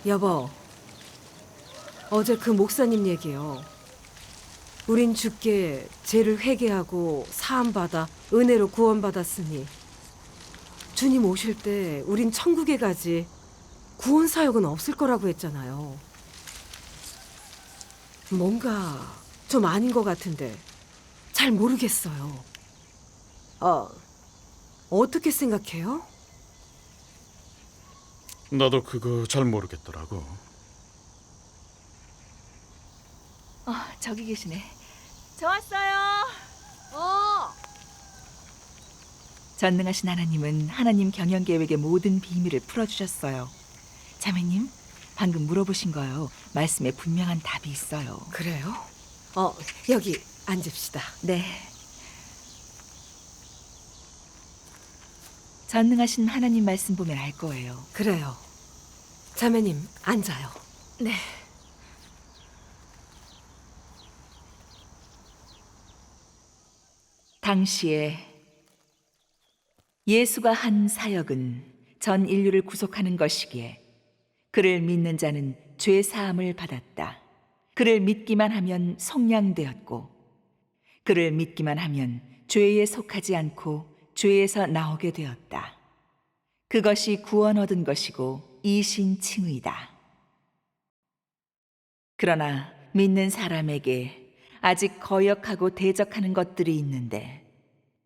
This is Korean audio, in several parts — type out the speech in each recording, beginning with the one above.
여보, 어제 그 목사님 얘기요. 우린 주께 죄를 회개하고 사함받아 은혜로 구원받았으니 주님 오실 때 우린 천국에 가지 구원 사역은 없을 거라고 했잖아요. 뭔가 좀 아닌 것 같은데 잘 모르겠어요. 어떻게 생각해요? 나도 그거 잘 모르겠더라고. 저기 계시네. 저 왔어요. 전능하신 하나님은 하나님 경영 계획의 모든 비밀을 풀어주셨어요. 자매님, 방금 물어보신 거요. 말씀에 분명한 답이 있어요. 그래요? 여기 앉읍시다. 네. 전능하신 하나님 말씀 보면 알 거예요. 그래요. 자매님, 앉아요. 네. 당시에 예수가 한 사역은 전 인류를 구속하는 것이기에 그를 믿는 자는 죄 사함을 받았다. 그를 믿기만 하면 속량되었고 그를 믿기만 하면 죄에 속하지 않고 죄에서 나오게 되었다. 그것이 구원 얻은 것이고 이신 칭의다. 그러나 믿는 사람에게 아직 거역하고 대적하는 것들이 있는데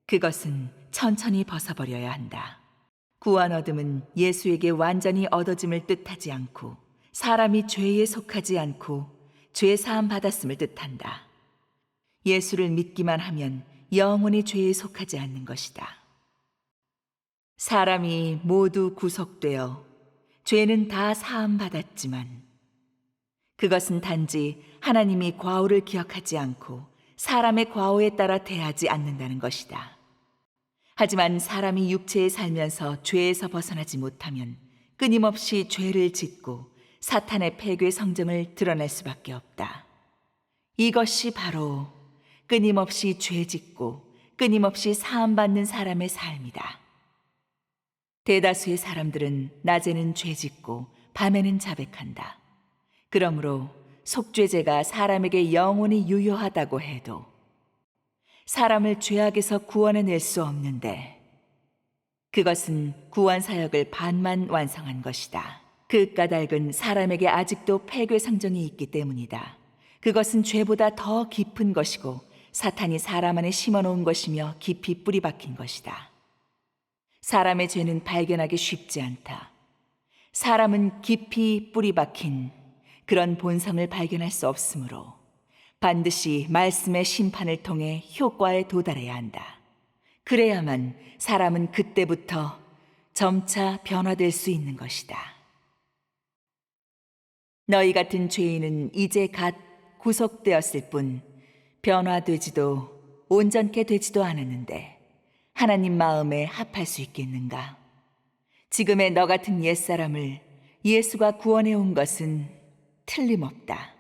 그것은 천천히 벗어버려야 한다. 구원 얻음은 예수에게 완전히 얻어짐을 뜻하지 않고 사람이 죄에 속하지 않고 죄 사함 받았음을 뜻한다. 예수를 믿기만 하면 영원히 죄에 속하지 않는 것이다. 사람이 모두 구속되어 죄는 다 사함 받았지만 그것은 단지 하나님이 과오를 기억하지 않고 사람의 과오에 따라 대하지 않는다는 것이다. 하지만 사람이 육체에 살면서 죄에서 벗어나지 못하면 끊임없이 죄를 짓고 사탄의 패괴 성정을 드러낼 수밖에 없다. 이것이 바로 끊임없이 죄 짓고 끊임없이 사함받는 사람의 삶이다. 대다수의 사람들은 낮에는 죄 짓고 밤에는 자백한다. 그러므로 속죄제가 사람에게 영원히 유효하다고 해도 사람을 죄악에서 구원해낼 수 없는데 그것은 구원 사역을 반만 완성한 것이다. 그 까닭은 사람에게 아직도 패괴 성정이 있기 때문이다. 그것은 죄보다 더 깊은 것이고 사탄이 사람 안에 심어놓은 것이며 깊이 뿌리 박힌 것이다. 사람의 죄는 발견하기 쉽지 않다. 사람은 깊이 뿌리 박힌 그런 본성을 발견할 수 없으므로 반드시 말씀의 심판을 통해 효과에 도달해야 한다. 그래야만 사람은 그때부터 점차 변화될 수 있는 것이다. 너희 같은 죄인은 이제 갓 구속되었을 뿐 변화되지도 온전케 되지도 않았는데 하나님 마음에 합할 수 있겠는가? 지금의 너 같은 옛사람을 예수가 구원해 온 것은 틀림없다.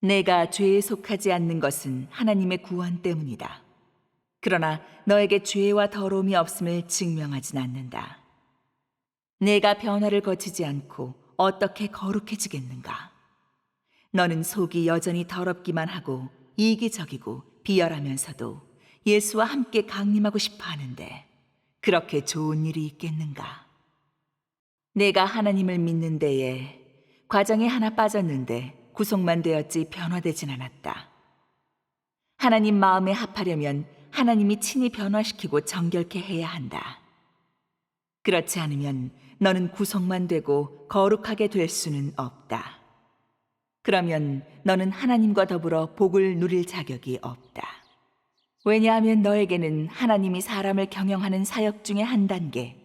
내가 죄에 속하지 않는 것은 하나님의 구원 때문이다. 그러나 너에게 죄와 더러움이 없음을 증명하진 않는다. 내가 변화를 거치지 않고 어떻게 거룩해지겠는가? 너는 속이 여전히 더럽기만 하고 이기적이고 비열하면서도 예수와 함께 강림하고 싶어 하는데 그렇게 좋은 일이 있겠는가? 내가 하나님을 믿는 데에 과정에 하나 빠졌는데 구속만 되었지 변화되진 않았다. 하나님 마음에 합하려면 하나님이 친히 변화시키고 정결케 해야 한다. 그렇지 않으면 너는 구속만 되고 거룩하게 될 수는 없다. 그러면 너는 하나님과 더불어 복을 누릴 자격이 없다. 왜냐하면 너에게는 하나님이 사람을 경영하는 사역 중에 한 단계,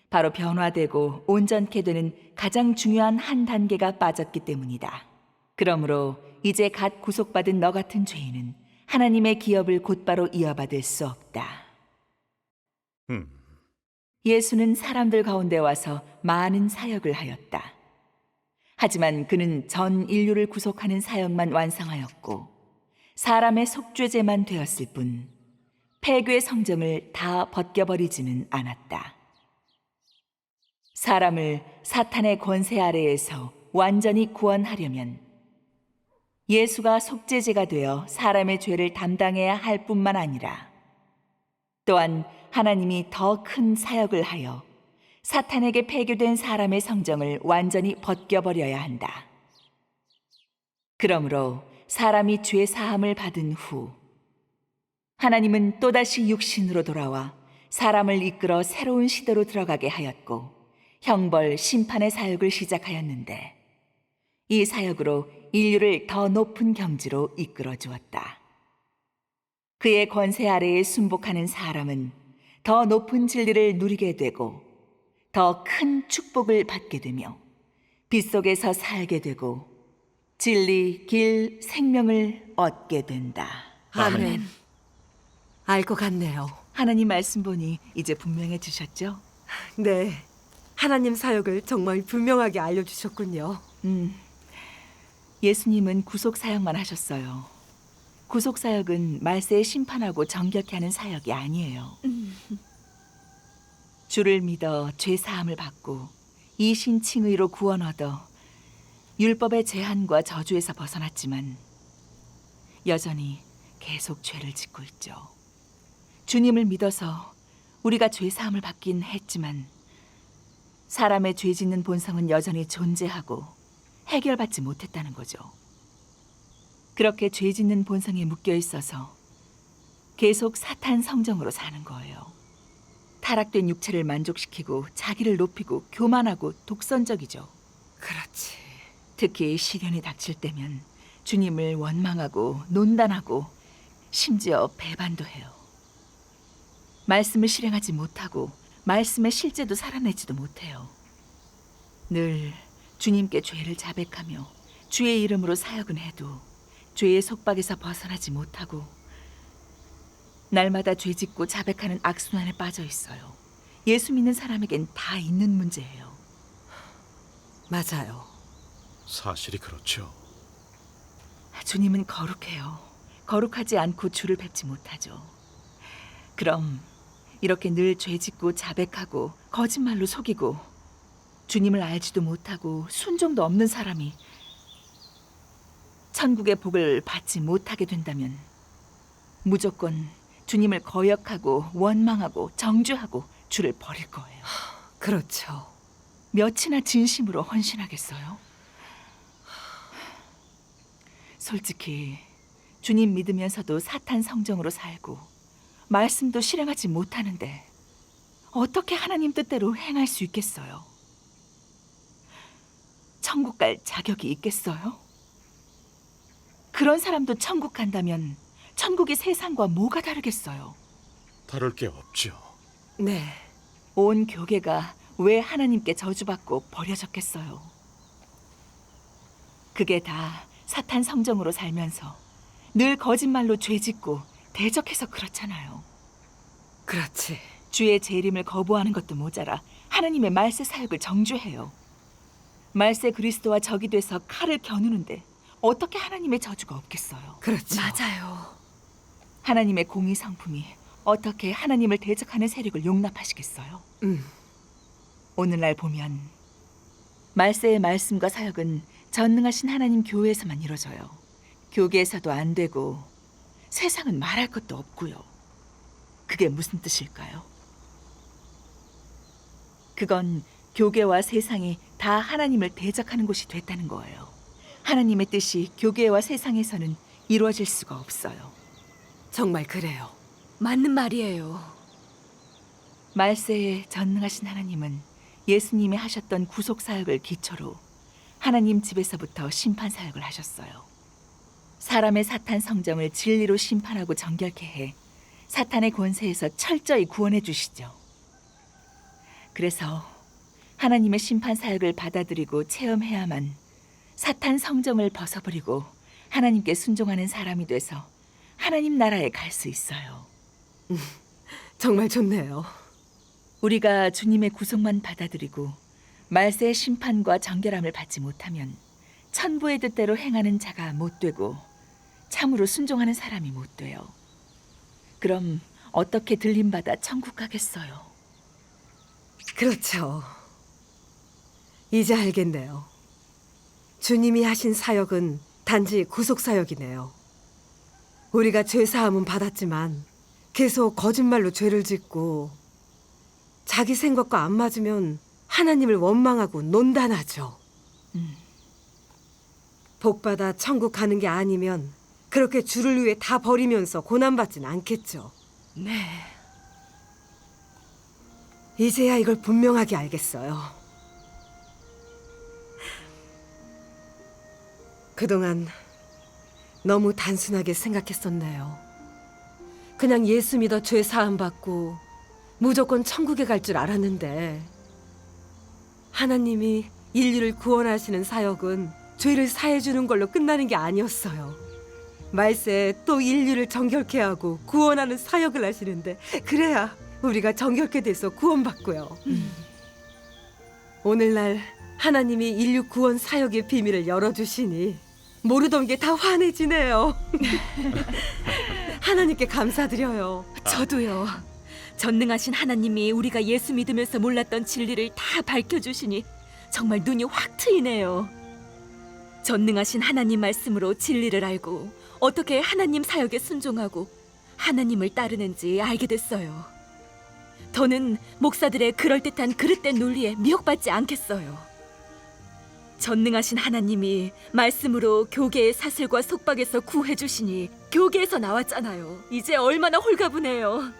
바로 변화되고 온전케 되는 가장 중요한 한 단계가 빠졌기 때문이다. 그러므로 이제 갓 구속받은 너 같은 죄인은 하나님의 기업을 곧바로 이어받을 수 없다. 예수는 사람들 가운데 와서 많은 사역을 하였다. 하지만 그는 전 인류를 구속하는 사역만 완성하였고 사람의 속죄제만 되었을 뿐 패괴 성정을 다 벗겨버리지는 않았다. 사람을 사탄의 권세 아래에서 완전히 구원하려면 예수가 속죄제가 되어 사람의 죄를 담당해야 할 뿐만 아니라 또한 하나님이 더 큰 사역을 하여 사탄에게 폐교된 사람의 성정을 완전히 벗겨버려야 한다. 그러므로 사람이 죄 사함을 받은 후 하나님은 또다시 육신으로 돌아와 사람을 이끌어 새로운 시대로 들어가게 하였고 형벌 심판의 사역을 시작하였는데 이 사역으로 인류를 더 높은 경지로 이끌어 주었다. 그의 권세 아래에 순복하는 사람은 더 높은 진리를 누리게 되고 더 큰 축복을 받게 되며 빛 속에서 살게 되고 진리, 길, 생명을 얻게 된다. 아멘. 알 것 같네요. 하나님 말씀 보니 이제 분명해지셨죠? 네. 하나님 사역을 정말 분명하게 알려주셨군요. 예수님은 구속 사역만 하셨어요. 구속 사역은 말세에 심판하고 정결케 하는 사역이 아니에요. 주를 믿어 죄 사함을 받고 이신칭의로 구원 얻어 율법의 제한과 저주에서 벗어났지만 여전히 계속 죄를 짓고 있죠. 주님을 믿어서 우리가 죄 사함을 받긴 했지만 사람의 죄 짓는 본성은 여전히 존재하고 해결받지 못했다는 거죠. 그렇게 죄 짓는 본성에 묶여 있어서 계속 사탄 성정으로 사는 거예요. 타락된 육체를 만족시키고 자기를 높이고 교만하고 독선적이죠. 그렇지. 특히 시련이 닥칠 때면 주님을 원망하고 논단하고 심지어 배반도 해요. 말씀을 실행하지 못하고 말씀의 실제도 살아내지도 못해요. 늘 주님께 죄를 자백하며 주의 이름으로 사역은 해도 죄의 속박에서 벗어나지 못하고 날마다 죄 짓고 자백하는 악순환에 빠져 있어요. 예수 믿는 사람에겐 다 있는 문제예요. 맞아요. 사실이 그렇죠. 주님은 거룩해요. 거룩하지 않고 주를 뵙지 못하죠. 그럼 이렇게 늘 죄 짓고 자백하고 거짓말로 속이고 주님을 알지도 못하고 순종도 없는 사람이 천국의 복을 받지 못하게 된다면 무조건 주님을 거역하고 원망하고 정죄하고 주를 버릴 거예요. 그렇죠. 몇이나 진심으로 헌신하겠어요? 솔직히 주님 믿으면서도 사탄 성정으로 살고 말씀도 실행하지 못하는데 어떻게 하나님 뜻대로 행할 수 있겠어요? 천국 갈 자격이 있겠어요? 그런 사람도 천국 간다면 천국이 세상과 뭐가 다르겠어요? 다를 게 없죠. 네. 온 교계가 왜 하나님께 저주받고 버려졌겠어요? 그게 다 사탄 성정으로 살면서 늘 거짓말로 죄짓고 대적해서 그렇잖아요. 그렇지. 주의 재림을 거부하는 것도 모자라 하나님의 말세 사역을 정죄해요. 말세 그리스도와 적이 돼서 칼을 겨누는데 어떻게 하나님의 저주가 없겠어요? 그렇죠. 맞아요. 하나님의 공의 성품이 어떻게 하나님을 대적하는 세력을 용납하시겠어요? 오늘날 보면 말세의 말씀과 사역은 전능하신 하나님 교회에서만 이루어져요. 교계에서도 안 되고 세상은 말할 것도 없고요. 그게 무슨 뜻일까요? 그건 교계와 세상이 다 하나님을 대적하는 곳이 됐다는 거예요. 하나님의 뜻이 교계와 세상에서는 이루어질 수가 없어요. 정말 그래요. 맞는 말이에요. 말세에 전능하신 하나님은 예수님이 하셨던 구속 사역을 기초로 하나님 집에서부터 심판 사역을 하셨어요. 사람의 사탄 성정을 진리로 심판하고 정결케 해 사탄의 권세에서 철저히 구원해 주시죠. 그래서 하나님의 심판 사역을 받아들이고 체험해야만 사탄 성정을 벗어버리고 하나님께 순종하는 사람이 돼서 하나님 나라에 갈 수 있어요. 정말 좋네요. 우리가 주님의 구속만 받아들이고 말세의 심판과 정결함을 받지 못하면 천부의 뜻대로 행하는 자가 못 되고 참으로 순종하는 사람이 못 돼요. 그럼 어떻게 들림받아 천국 가겠어요? 그렇죠. 이제 알겠네요. 주님이 하신 사역은 단지 구속 사역이네요. 우리가 죄 사함은 받았지만 계속 거짓말로 죄를 짓고 자기 생각과 안 맞으면 하나님을 원망하고 논단하죠. 복받아 천국 가는 게 아니면 그렇게 주를 위해 다 버리면서 고난받진 않겠죠. 네. 이제야 이걸 분명하게 알겠어요. 그동안 너무 단순하게 생각했었네요. 그냥 예수 믿어 죄 사함 받고 무조건 천국에 갈 줄 알았는데 하나님이 인류를 구원하시는 사역은 죄를 사해 주는 걸로 끝나는 게 아니었어요. 말세 또 인류를 정결케 하고 구원하는 사역을 하시는데 그래야 우리가 정결케 돼서 구원받고요. 오늘날 하나님이 인류 구원 사역의 비밀을 열어주시니 모르던 게 다 환해지네요. 하나님께 감사드려요. 저도요. 전능하신 하나님이 우리가 예수 믿으면서 몰랐던 진리를 다 밝혀주시니 정말 눈이 확 트이네요. 전능하신 하나님 말씀으로 진리를 알고 어떻게 하나님 사역에 순종하고 하나님을 따르는지 알게 됐어요. 더는 목사들의 그럴듯한 그릇된 논리에 미혹받지 않겠어요. 전능하신 하나님이 말씀으로 교계의 사슬과 속박에서 구해주시니 교계에서 나왔잖아요. 이제 얼마나 홀가분해요.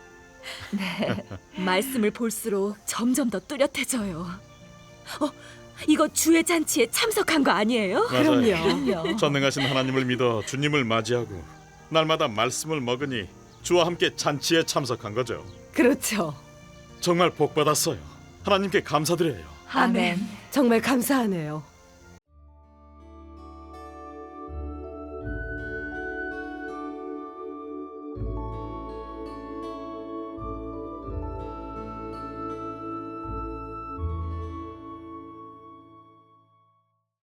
네. 말씀을 볼수록 점점 더 뚜렷해져요. 이거 주의 잔치에 참석한 거 아니에요? 맞아요. 그럼요. 전능하신 하나님을 믿어 주님을 맞이하고 날마다 말씀을 먹으니 주와 함께 잔치에 참석한 거죠. 그렇죠. 정말 복 받았어요. 하나님께 감사드려요. 아멘. 정말 감사하네요.